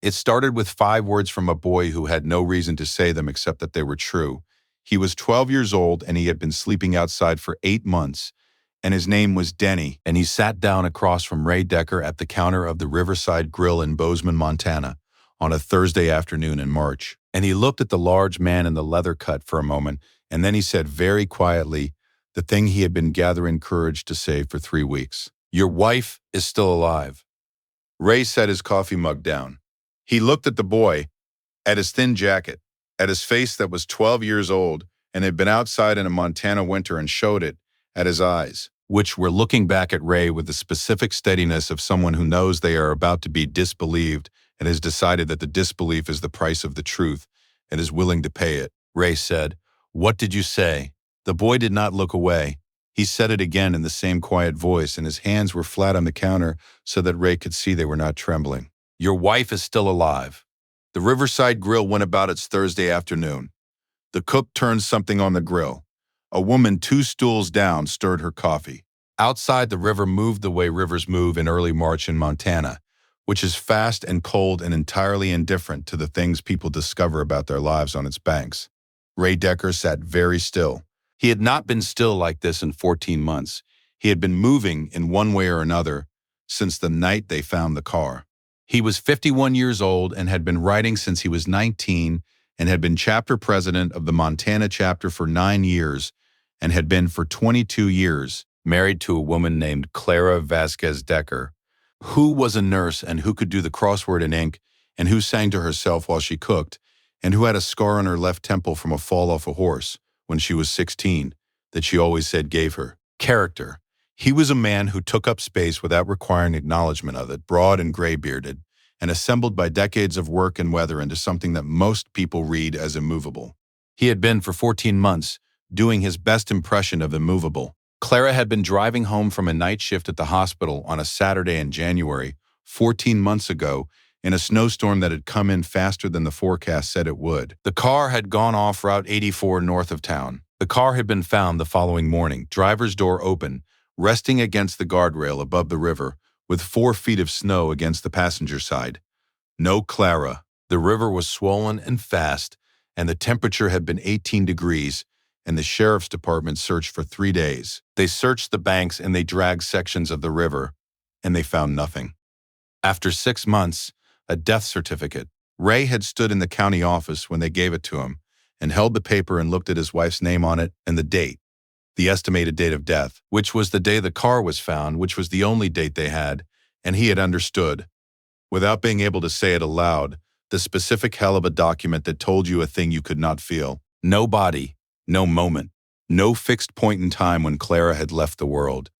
It started with 5 words from a boy who had no reason to say them except that they were true. He was 12 years old and he had been sleeping outside for 8 months, and his name was Denny, and he sat down across from Ray Decker at the counter of the Riverside Grill in Bozeman, Montana, on a Thursday afternoon in March. And he looked at the large man in the leather cut for a moment, and then he said very quietly the thing he had been gathering courage to say for 3 weeks. "Your wife is still alive." Ray set his coffee mug down. He looked at the boy, at his thin jacket, at his face that was 12 years old and had been outside in a Montana winter, and showed it at his eyes, which were looking back at Ray with the specific steadiness of someone who knows they are about to be disbelieved and has decided that the disbelief is the price of the truth and is willing to pay it. Ray said, "What did you say?" The boy did not look away. He said it again in the same quiet voice, and his hands were flat on the counter so that Ray could see they were not trembling. "Your wife is still alive." The Riverside Grill went about its Thursday afternoon. The cook turned something on the grill. A woman 2 stools down stirred her coffee. Outside, the river moved the way rivers move in early March in Montana, which is fast and cold and entirely indifferent to the things people discover about their lives on its banks. Ray Decker sat very still. He had not been still like this in 14 months. He had been moving in one way or another since the night they found the car. He was 51 years old and had been writing since he was 19, and had been chapter president of the Montana chapter for 9 years, and had been for 22 years married to a woman named Clara Vasquez Decker, who was a nurse and who could do the crossword in ink, and who sang to herself while she cooked, and who had a scar on her left temple from a fall off a horse when she was 16 that she always said gave her character. He was a man who took up space without requiring acknowledgement of it, broad and gray-bearded, and assembled by decades of work and weather into something that most people read as immovable. He had been for 14 months doing his best impression of immovable. Clara had been driving home from a night shift at the hospital on a Saturday in January, 14 months ago, in a snowstorm that had come in faster than the forecast said it would. The car had gone off Route 84 north of town. The car had been found the following morning, driver's door open, resting against the guardrail above the river, with 4 feet of snow against the passenger side. No Clara. The river was swollen and fast, and the temperature had been 18 degrees, and the sheriff's department searched for 3 days. They searched the banks and they dragged sections of the river, and they found nothing. After 6 months, a death certificate. Ray had stood in the county office when they gave it to him, and held the paper and looked at his wife's name on it and the date, the estimated date of death, which was the day the car was found, which was the only date they had, and he had understood, without being able to say it aloud, the specific hell of a document that told you a thing you could not feel. No body, no moment, no fixed point in time when Clara had left the world.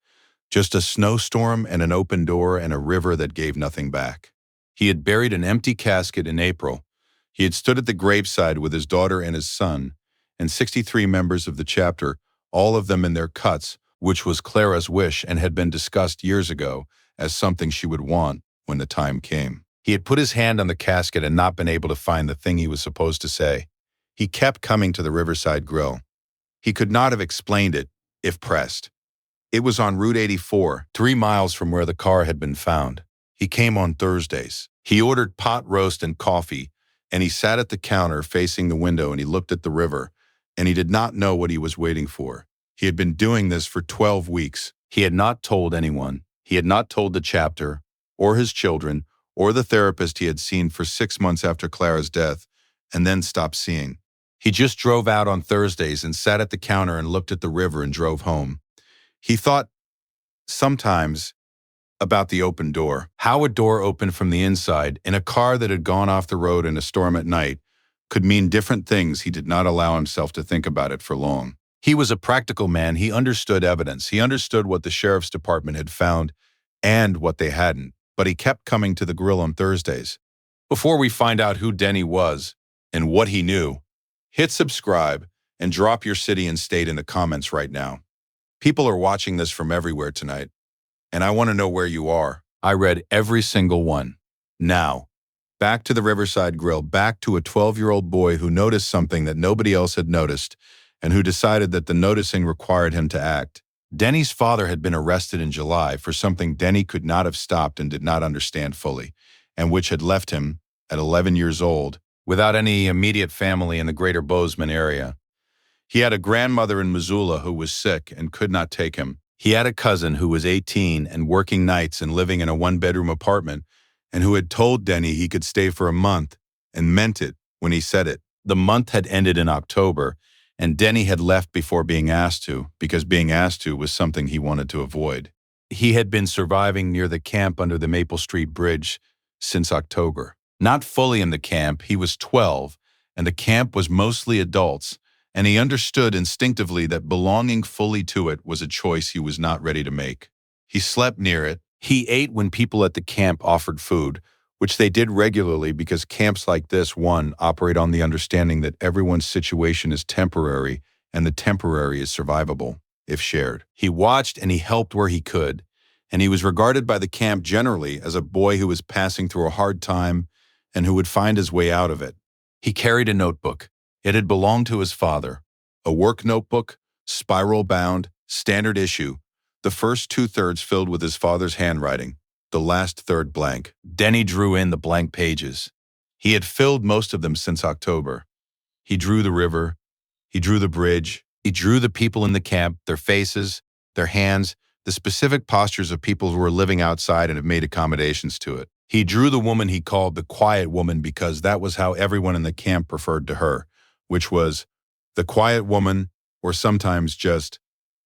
Just a snowstorm and an open door and a river that gave nothing back. He had buried an empty casket in April. He had stood at the graveside with his daughter and his son, and 63 members of the chapter, all of them in their cuts, which was Clara's wish and had been discussed years ago as something she would want when the time came. He had put his hand on the casket and not been able to find the thing he was supposed to say. He kept coming to the Riverside Grill. He could not have explained it, if pressed. It was on Route 84, 3 miles from where the car had been found. He came on Thursdays. He ordered pot roast and coffee, and he sat at the counter facing the window, and he looked at the river, and he did not know what he was waiting for. He had been doing this for 12 weeks. He had not told anyone. He had not told the chapter, or his children, or the therapist he had seen for 6 months after Clara's death, and then stopped seeing. He just drove out on Thursdays and sat at the counter and looked at the river and drove home. He thought sometimes about the open door. How a door opened from the inside in a car that had gone off the road in a storm at night could mean different things. He did not allow himself to think about it for long. He was a practical man. He understood evidence. He understood what the sheriff's department had found and what they hadn't, but he kept coming to the grill on Thursdays. Before we find out who Denny was and what he knew, hit subscribe and drop your city and state in the comments right now. People are watching this from everywhere tonight, and I want to know where you are. I read every single one. Now, back to the Riverside Grill, back to a 12-year-old boy who noticed something that nobody else had noticed, and who decided that the noticing required him to act. Denny's father had been arrested in July for something Denny could not have stopped and did not understand fully, and which had left him at 11 years old, without any immediate family in the greater Bozeman area. He had a grandmother in Missoula who was sick and could not take him. He had a cousin who was 18 and working nights and living in a one-bedroom apartment, and who had told Denny he could stay for a month, and meant it when he said it. The month had ended in October, and Denny had left before being asked to, because being asked to was something he wanted to avoid. He had been surviving near the camp under the Maple Street Bridge since October. Not fully in the camp, he was 12, and the camp was mostly adults, and he understood instinctively that belonging fully to it was a choice he was not ready to make. He slept near it. He ate when people at the camp offered food, which they did regularly because camps like this one operate on the understanding that everyone's situation is temporary and the temporary is survivable, if shared. He watched and he helped where he could, and he was regarded by the camp generally as a boy who was passing through a hard time and who would find his way out of it. He carried a notebook. It had belonged to his father. A work notebook, spiral-bound, standard issue, the first 2/3 filled with his father's handwriting, the last third blank. Denny drew in the blank pages. He had filled most of them since October. He drew the river. He drew the bridge. He drew the people in the camp, their faces, their hands, the specific postures of people who were living outside and have made accommodations to it. He drew the woman he called the quiet woman because that was how everyone in the camp referred to her, which was the quiet woman, or sometimes just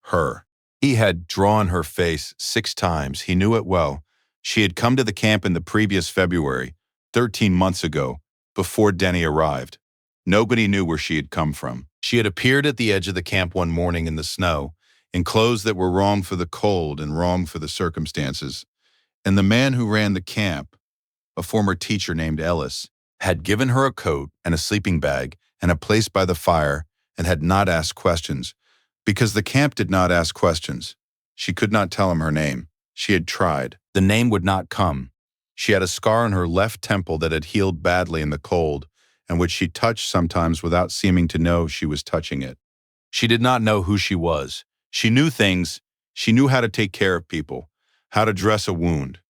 her. He had drawn her face 6 times. He knew it well. She had come to the camp in the previous February, 13 months ago, before Denny arrived. Nobody knew where she had come from. She had appeared at the edge of the camp one morning in the snow, in clothes that were wrong for the cold and wrong for the circumstances. And the man who ran the camp, a former teacher named Ellis, had given her a coat and a sleeping bag and a place by the fire and had not asked questions, because the camp did not ask questions. She could not tell him her name. She had tried. The name would not come. She had a scar on her left temple that had healed badly in the cold, and which she touched sometimes without seeming to know she was touching it. She did not know who she was. She knew things. She knew how to take care of people, how to dress a wound,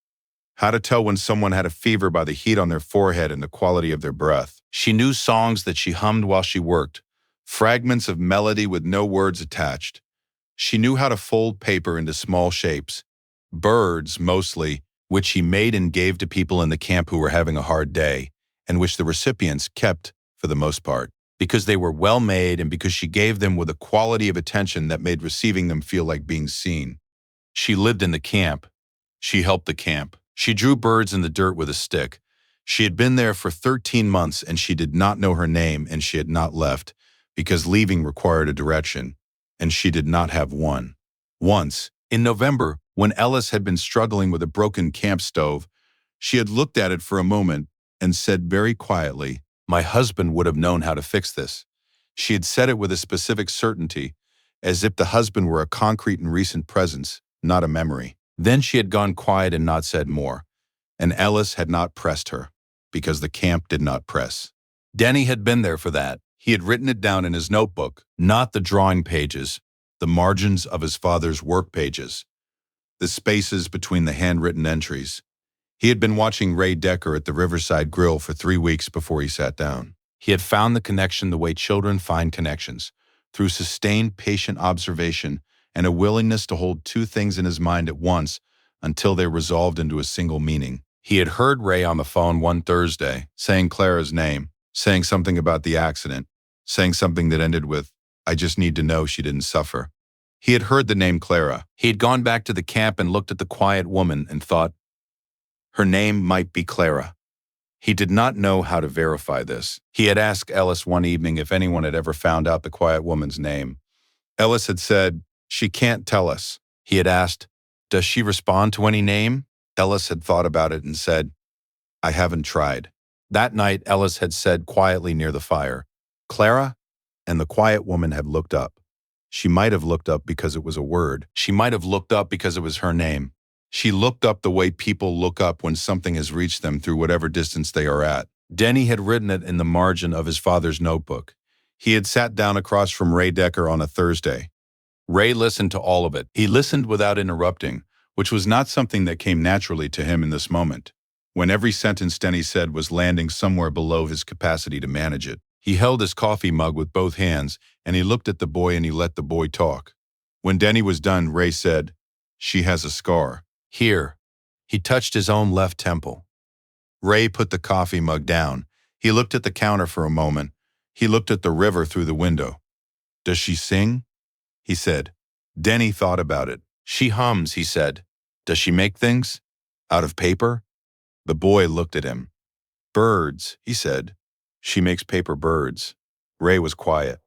how to tell when someone had a fever by the heat on their forehead and the quality of their breath. She knew songs that she hummed while she worked, fragments of melody with no words attached. She knew how to fold paper into small shapes, birds mostly, which she made and gave to people in the camp who were having a hard day, and which the recipients kept for the most part, because they were well made and because she gave them with a quality of attention that made receiving them feel like being seen. She lived in the camp. She helped the camp. She drew birds in the dirt with a stick. She had been there for 13 months and she did not know her name, and she had not left, because leaving required a direction, and she did not have one. Once, in November, when Ellis had been struggling with a broken camp stove, she had looked at it for a moment and said very quietly, "My husband would have known how to fix this." She had said it with a specific certainty, as if the husband were a concrete and recent presence, not a memory. Then she had gone quiet and not said more, and Ellis had not pressed her, because the camp did not press. Denny had been there for that. He had written it down in his notebook, not the drawing pages, the margins of his father's work pages, the spaces between the handwritten entries. He had been watching Ray Decker at the Riverside Grill for 3 weeks before he sat down. He had found the connection the way children find connections, through sustained patient observation and a willingness to hold 2 things in his mind at once until they resolved into a single meaning. He had heard Ray on the phone one Thursday, saying Clara's name, saying something about the accident, saying something that ended with, "I just need to know she didn't suffer." He had heard the name Clara. He had gone back to the camp and looked at the quiet woman and thought, her name might be Clara. He did not know how to verify this. He had asked Ellis one evening if anyone had ever found out the quiet woman's name. Ellis had said, "She can't tell us." He had asked, "Does she respond to any name?" Ellis had thought about it and said, "I haven't tried." That night, Ellis had said quietly near the fire, "Clara?" And the quiet woman had looked up. She might have looked up because it was a word. She might have looked up because it was her name. She looked up the way people look up when something has reached them through whatever distance they are at. Denny had written it in the margin of his father's notebook. He had sat down across from Ray Decker on a Thursday. Ray listened to all of it. He listened without interrupting, which was not something that came naturally to him in this moment. when every sentence Denny said was landing somewhere below his capacity to manage it. He held his coffee mug with both hands, and he looked at the boy and he let the boy talk. When Denny was done, Ray said, "She has a scar." Here. He touched his own left temple. Ray put the coffee mug down. He looked at the counter for a moment. He looked at the river through the window. "Does she sing?" he said. Denny thought about it. "She hums," he said. "Does she make things? Out of paper?" The boy looked at him. "Birds," he said. "She makes paper birds." Ray was quiet.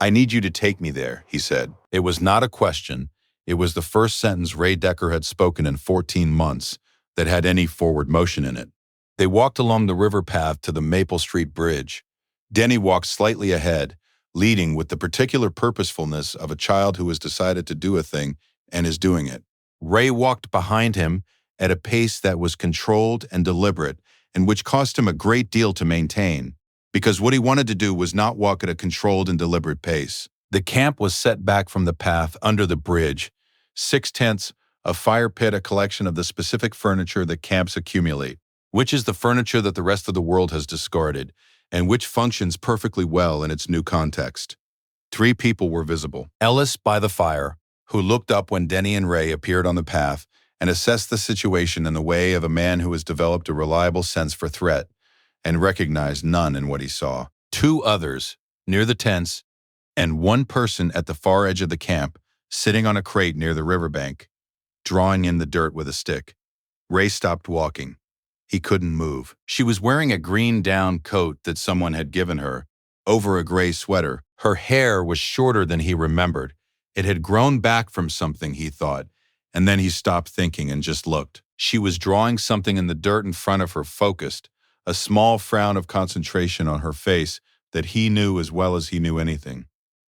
"I need you to take me there," he said. It was not a question. It was the first sentence Ray Decker had spoken in 14 months that had any forward motion in it. They walked along the river path to the Maple Street Bridge. Denny walked slightly ahead, leading with the particular purposefulness of a child who has decided to do a thing and is doing it. Ray walked behind him at a pace that was controlled and deliberate, and which cost him a great deal to maintain, because what he wanted to do was not walk at a controlled and deliberate pace. The camp was set back from the path under the bridge, 6 tents, a fire pit, a collection of the specific furniture that camps accumulate, which is the furniture that the rest of the world has discarded, and which functions perfectly well in its new context. 3 people were visible. Ellis by the fire, who looked up when Denny and Ray appeared on the path and assessed the situation in the way of a man who has developed a reliable sense for threat and recognized none in what he saw. 2 others, near the tents, and 1 person at the far edge of the camp, sitting on a crate near the riverbank, drawing in the dirt with a stick. Ray stopped walking. He couldn't move. She was wearing a green down coat that someone had given her, over a gray sweater. Her hair was shorter than he remembered. It had grown back from something, he thought, and then he stopped thinking and just looked. She was drawing something in the dirt in front of her, focused, a small frown of concentration on her face that he knew as well as he knew anything.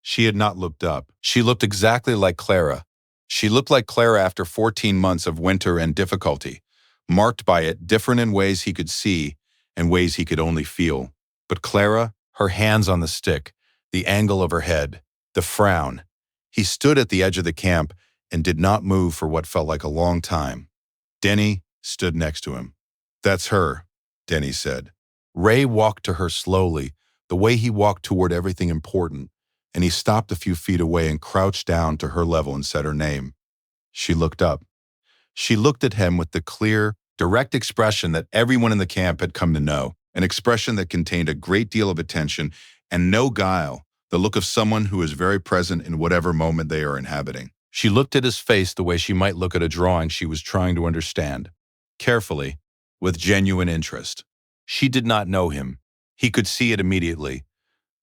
She had not looked up. She looked exactly like Clara. She looked like Clara after 14 months of winter and difficulty, marked by it, different in ways he could see and ways he could only feel. But Clara, her hands on the stick, the angle of her head, the frown. He stood at the edge of the camp and did not move for what felt like a long time. Denny stood next to him. "That's her," Denny said. Ray walked to her slowly, the way he walked toward everything important, and he stopped a few feet away and crouched down to her level and said her name. She looked up. She looked at him with the clear, direct expression that everyone in the camp had come to know, an expression that contained a great deal of attention and no guile, the look of someone who is very present in whatever moment they are inhabiting. She looked at his face the way she might look at a drawing she was trying to understand, carefully, with genuine interest. She did not know him. He could see it immediately.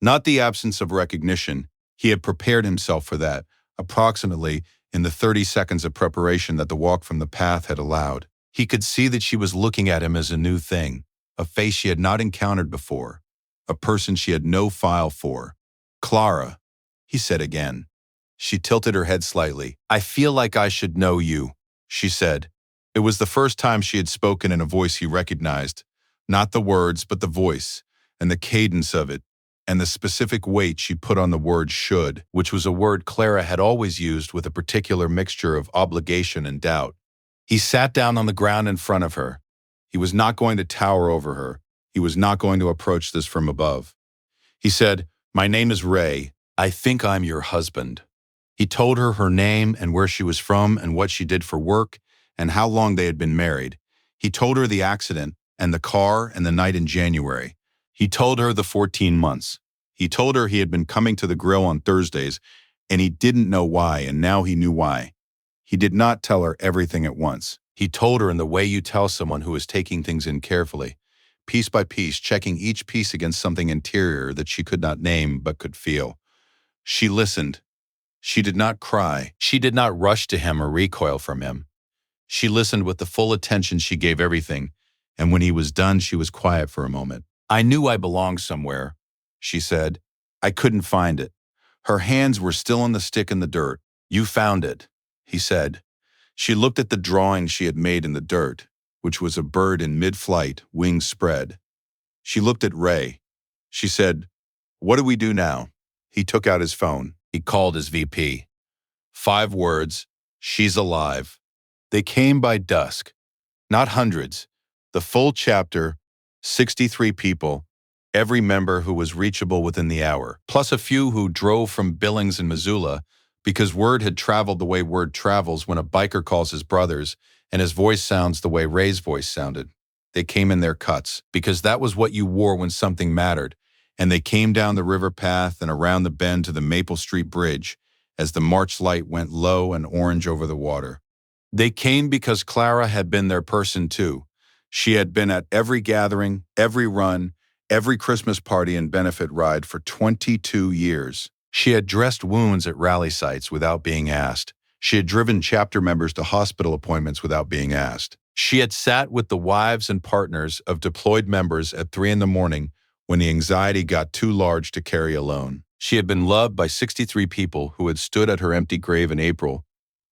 Not the absence of recognition. He had prepared himself for that, approximately in the 30 seconds of preparation that the walk from the path had allowed. He could see that she was looking at him as a new thing, a face she had not encountered before, a person she had no file for. "Clara," he said again. She tilted her head slightly. "I feel like I should know you," she said. It was the first time she had spoken in a voice he recognized, not the words, but the voice, and the cadence of it, and the specific weight she put on the word should, which was a word Clara had always used with a particular mixture of obligation and doubt. He sat down on the ground in front of her. He was not going to tower over her. He was not going to approach this from above. He said, "My name is Ray. I think I'm your husband." He told her her name and where she was from and what she did for work and how long they had been married. He told her the accident and the car and the night in January. He told her the 14 months. He told her he had been coming to the grill on Thursdays and he didn't know why, and now he knew why. He did not tell her everything at once. He told her in the way you tell someone who is taking things in carefully, piece by piece, checking each piece against something interior that she could not name but could feel. She listened. She did not cry. She did not rush to him or recoil from him. She listened with the full attention she gave everything, and when he was done, she was quiet for a moment. "I knew I belonged somewhere," she said. "I couldn't find it." Her hands were still on the stick in the dirt. "You found it," he said. She looked at the drawing she had made in the dirt, which was a bird in mid-flight, wings spread. She looked at Ray. She said, "What do we do now?" He took out his phone. He called his VP. 5 words, "She's alive." They came by dusk. Not hundreds. The full chapter, 63 people, every member who was reachable within the hour, plus a few who drove from Billings and Missoula because word had traveled the way word travels when a biker calls his brothers and his voice sounds the way Ray's voice sounded. They came in their cuts because that was what you wore when something mattered, and they came down the river path and around the bend to the Maple Street Bridge as the March light went low and orange over the water. They came because Clara had been their person too. She had been at every gathering, every run, every Christmas party and benefit ride for 22 years. She had dressed wounds at rally sites without being asked. She had driven chapter members to hospital appointments without being asked. She had sat with the wives and partners of deployed members at 3 a.m. when the anxiety got too large to carry alone. She had been loved by 63 people who had stood at her empty grave in April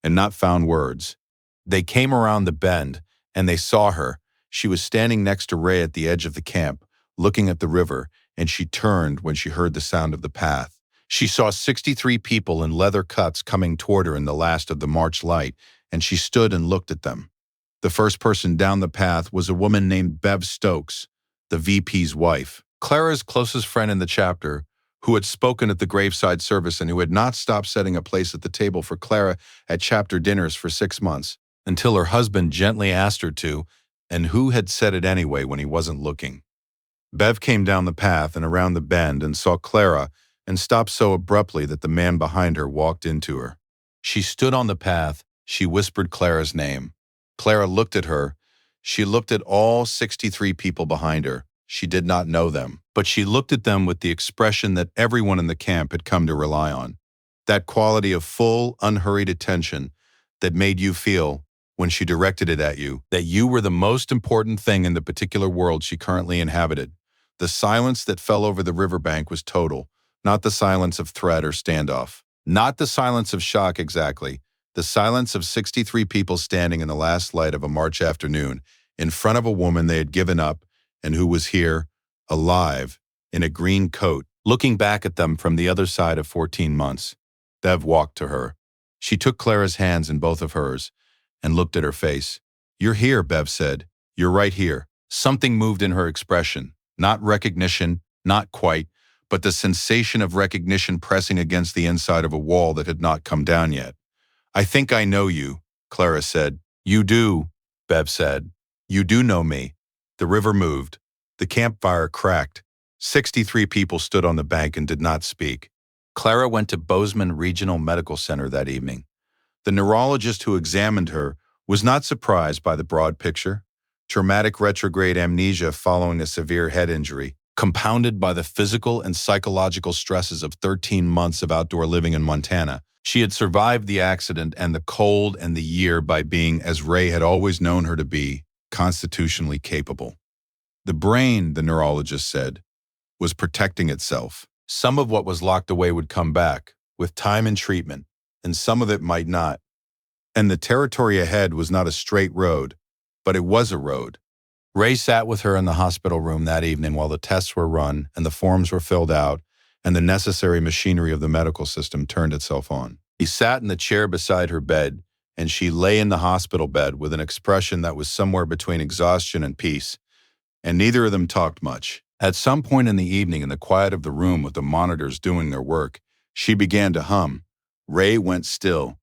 and not found words. They came around the bend, and they saw her. She was standing next to Ray at the edge of the camp, looking at the river, and she turned when she heard the sound of the path. She saw 63 people in leather cuts coming toward her in the last of the March light, and she stood and looked at them. The first person down the path was a woman named Bev Stokes, the VP's wife, Clara's closest friend in the chapter, who had spoken at the graveside service and who had not stopped setting a place at the table for Clara at chapter dinners for 6 months, until her husband gently asked her to, and who had said it anyway when he wasn't looking. Bev came down the path and around the bend and saw Clara and stopped so abruptly that the man behind her walked into her. She stood on the path. She whispered Clara's name. Clara looked at her. She looked at all 63 people behind her. She did not know them, but she looked at them with the expression that everyone in the camp had come to rely on. That quality of full, unhurried attention that made you feel, when she directed it at you, that you were the most important thing in the particular world she currently inhabited. The silence that fell over the riverbank was total, not the silence of threat or standoff. Not the silence of shock exactly, the silence of 63 people standing in the last light of a March afternoon in front of a woman they had given up and who was here, alive, in a green coat, looking back at them from the other side of 14 months. Bev walked to her. She took Clara's hands in both of hers and looked at her face. "You're here," Bev said. "You're right here." Something moved in her expression. Not recognition, not quite, but the sensation of recognition pressing against the inside of a wall that had not come down yet. "I think I know you," Clara said. "You do," Bev said. "You do know me." The river moved. The campfire cracked. 63 people stood on the bank and did not speak. Clara went to Bozeman Regional Medical Center that evening. The neurologist who examined her was not surprised by the broad picture. Traumatic retrograde amnesia following a severe head injury, compounded by the physical and psychological stresses of 13 months of outdoor living in Montana. She had survived the accident and the cold and the year by being, as Ray had always known her to be, constitutionally capable. The brain, the neurologist said, was protecting itself. Some of what was locked away would come back, with time and treatment, and some of it might not. And the territory ahead was not a straight road, but it was a road. Ray sat with her in the hospital room that evening while the tests were run and the forms were filled out and the necessary machinery of the medical system turned itself on. He sat in the chair beside her bed, and she lay in the hospital bed with an expression that was somewhere between exhaustion and peace, and neither of them talked much. At some point in the evening, in the quiet of the room with the monitors doing their work, she began to hum. Ray went still.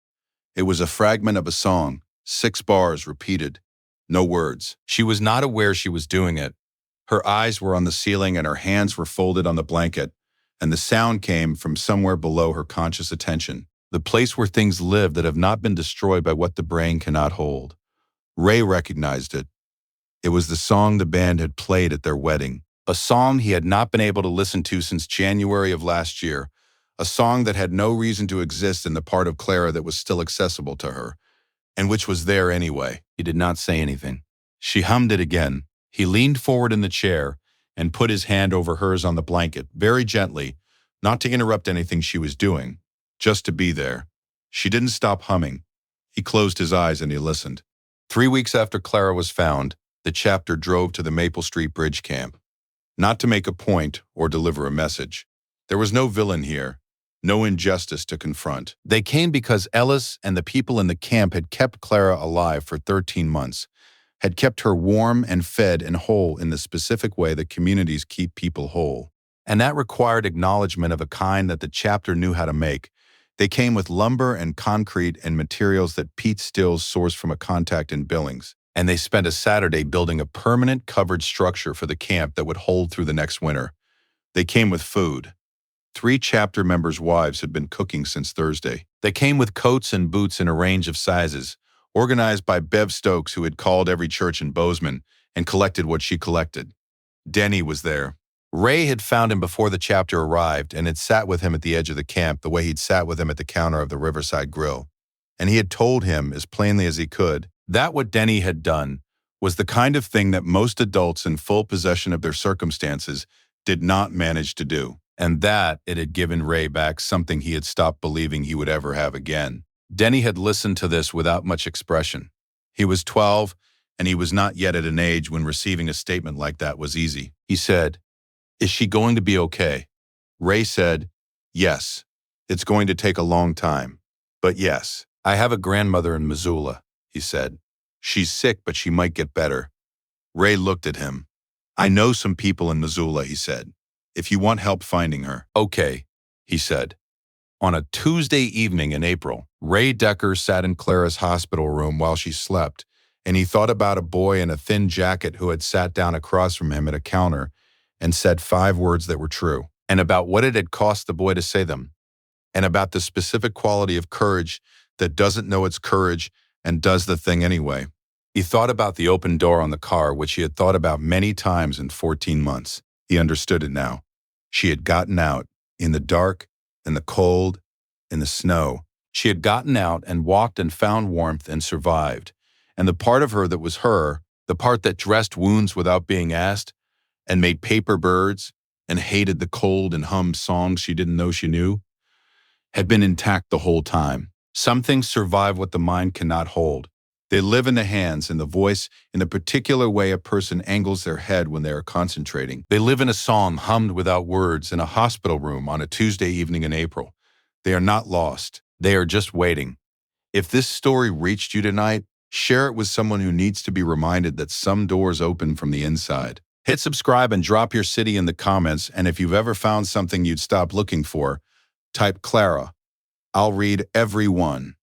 It was a fragment of a song, 6 bars repeated. No words. She was not aware she was doing it. Her eyes were on the ceiling and her hands were folded on the blanket, and the sound came from somewhere below her conscious attention, the place where things live that have not been destroyed by what the brain cannot hold. Ray recognized it. It was the song the band had played at their wedding, a song he had not been able to listen to since January of last year, a song that had no reason to exist in the part of Clara that was still accessible to her, and which was there anyway. He did not say anything. She hummed it again. He leaned forward in the chair and put his hand over hers on the blanket, very gently, not to interrupt anything she was doing, just to be there. She didn't stop humming. He closed his eyes and he listened. 3 weeks after Clara was found, the chapter drove to the Maple Street Bridge camp. Not to make a point or deliver a message. There was no villain here, no injustice to confront. They came because Ellis and the people in the camp had kept Clara alive for 13 months. had kept her warm and fed and whole in the specific way that communities keep people whole. And that required acknowledgement of a kind that the chapter knew how to make. They came with lumber and concrete and materials that Pete Stills sourced from a contact in Billings, and they spent a Saturday building a permanent covered structure for the camp that would hold through the next winter. They came with food. 3 chapter members' wives had been cooking since Thursday. They came with coats and boots in a range of sizes, organized by Bev Stokes, who had called every church in Bozeman and collected what she collected. Denny was there. Ray had found him before the chapter arrived and had sat with him at the edge of the camp the way he'd sat with him at the counter of the Riverside Grill. And he had told him, as plainly as he could, that what Denny had done was the kind of thing that most adults in full possession of their circumstances did not manage to do, and that it had given Ray back something he had stopped believing he would ever have again. Denny had listened to this without much expression. He was 12, and he was not yet at an age when receiving a statement like that was easy. He said, "Is she going to be okay?" Ray said, "Yes. It's going to take a long time, but yes. I have a grandmother in Missoula," he said. "She's sick, but she might get better." Ray looked at him. "I know some people in Missoula," he said. "If you want help finding her." "Okay," he said. On a Tuesday evening in April, Ray Decker sat in Clara's hospital room while she slept, and he thought about a boy in a thin jacket who had sat down across from him at a counter and said 5 words that were true, and about what it had cost the boy to say them, and about the specific quality of courage that doesn't know it's courage and does the thing anyway. He thought about the open door on the car, which he had thought about many times in 14 months. He understood it now. She had gotten out, in the dark, in the cold, in the snow. She had gotten out and walked and found warmth and survived. And the part of her that was her, the part that dressed wounds without being asked, and made paper birds, and hated the cold and hummed songs she didn't know she knew, had been intact the whole time. Some things survive what the mind cannot hold. They live in the hands and the voice in the particular way a person angles their head when they are concentrating. They live in a song hummed without words in a hospital room on a Tuesday evening in April. They are not lost. They are just waiting. If this story reached you tonight, share it with someone who needs to be reminded that some doors open from the inside. Hit subscribe and drop your city in the comments, and if you've ever found something you'd stop looking for, type Clara. I'll read every one.